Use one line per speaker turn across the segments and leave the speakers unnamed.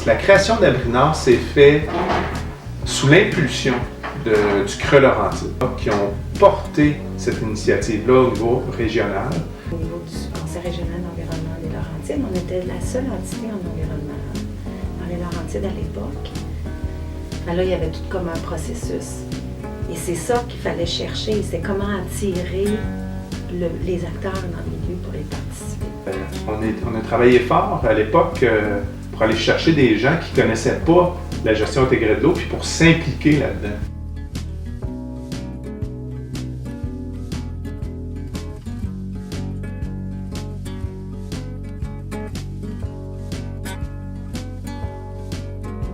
La création d'Abri-Nord s'est faite sous l'impulsion du Creux-Laurentide, qui ont porté cette initiative-là au niveau régional.
Au niveau du Conseil régional d'environnement des Laurentides, on était la seule entité en environnement dans les Laurentides à l'époque. Là, il y avait tout comme un processus. Et c'est ça qu'il fallait chercher, c'est comment attirer les acteurs dans le milieu pour les participer.
On a travaillé fort à l'époque pour aller chercher des gens qui ne connaissaient pas la gestion intégrée de l'eau, puis pour s'impliquer là-dedans.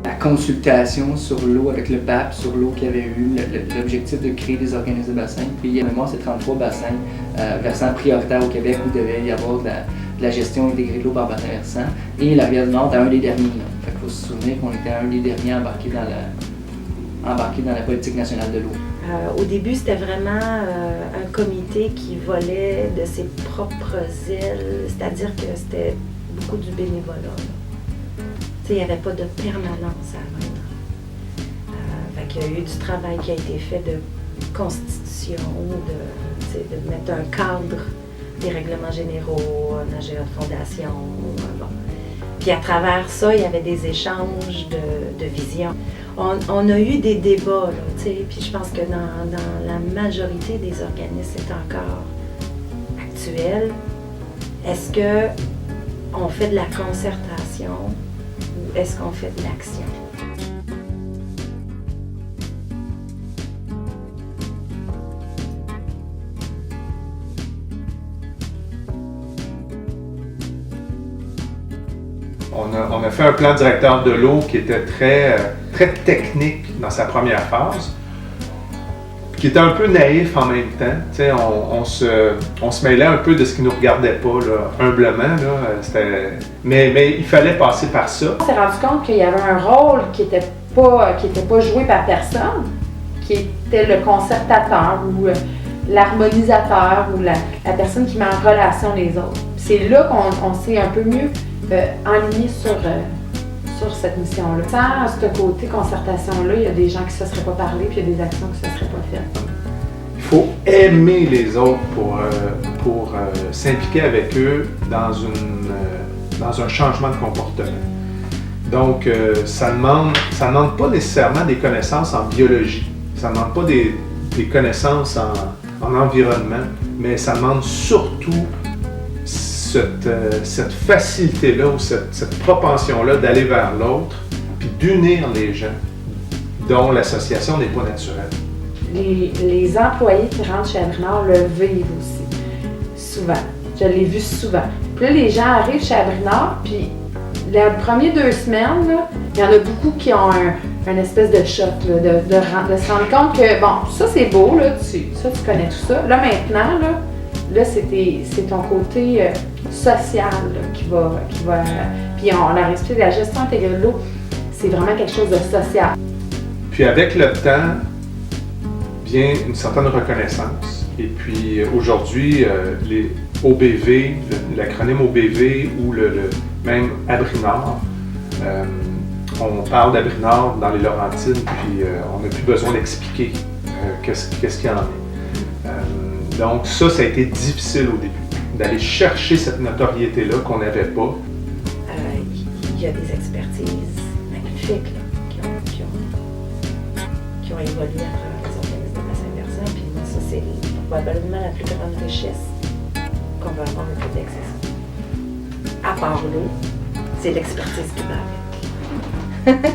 La consultation sur l'eau avec le BAP, sur l'eau qu'il y avait eu, l'objectif de créer des organismes de bassins. Puis, mémoire, c'est 33 bassins versants prioritaires au Québec où il devait y avoir de la gestion intégrée de l'eau par bassin versant. Et la rivière du Nord était un des derniers. Il faut se souvenir qu'on était un des derniers embarqués dans la politique nationale de l'eau.
Au début, c'était vraiment un comité qui volait de ses propres ailes, c'est-à-dire que c'était beaucoup du bénévolat. Il n'y avait pas de permanence avant. Il y a eu du travail qui a été fait de constitution, de mettre un cadre, des règlements généraux, un AGA de fondation. Bon. Puis à travers ça, il y avait des échanges de visions. On a eu des débats, puis je pense que dans la majorité des organismes, c'est encore actuel. Est-ce qu'on fait de la concertation ou est-ce qu'on fait de l'action?
On a fait un plan directeur de l'eau qui était très technique dans sa première phase, qui était un peu naïf en même temps. On se mêlait un peu de ce qui ne nous regardait pas, là, humblement. Là, mais il fallait passer par ça.
On s'est rendu compte qu'il y avait un rôle qui n'était pas joué par personne, qui était le concertateur ou l'harmonisateur ou la personne qui met en relation les autres. C'est là qu'on s'est un peu mieux enligné sur cette mission-là. Sans ce côté concertation-là, il y a des gens qui ne se seraient pas parlé, puis il y a des actions qui ne se seraient pas faites.
Il faut aimer les autres pour s'impliquer avec eux dans un changement de comportement. Donc, ça ne demande pas nécessairement des connaissances en biologie, ça ne demande pas des connaissances en environnement, mais ça demande surtout cette facilité-là ou cette propension-là d'aller vers l'autre, puis d'unir les gens dont l'association n'est pas naturelle.
Les employés qui rentrent chez Abri-Nord le vivent aussi, souvent. Je l'ai vu souvent. Puis là, les gens arrivent chez Abri-Nord, puis les premières 2 semaines, là, il y en a beaucoup qui ont un espèce de choc, là, de se rendre compte que, bon, ça c'est beau, là, tu connais tout ça. Là maintenant, là c'est ton côté social là, qui va. Puis on leur explique la gestion intégrée de l'eau, c'est vraiment quelque chose de social.
Puis avec le temps, vient une certaine reconnaissance. Et puis aujourd'hui, les OBV, l'acronyme OBV ou même Abri-Nord, on parle d'Abri-Nord dans les Laurentides, puis on n'a plus besoin d'expliquer qu'est-ce qu'il y en est. Donc ça a été difficile au début, d'aller chercher cette notoriété-là qu'on n'avait pas.
Il y a des expertises magnifiques là, qui ont évolué à travers les organismes de bassin versant, puis ça c'est probablement la plus grande richesse qu'on va avoir au Québec, c'est ça. À part l'eau, c'est l'expertise qui va avec.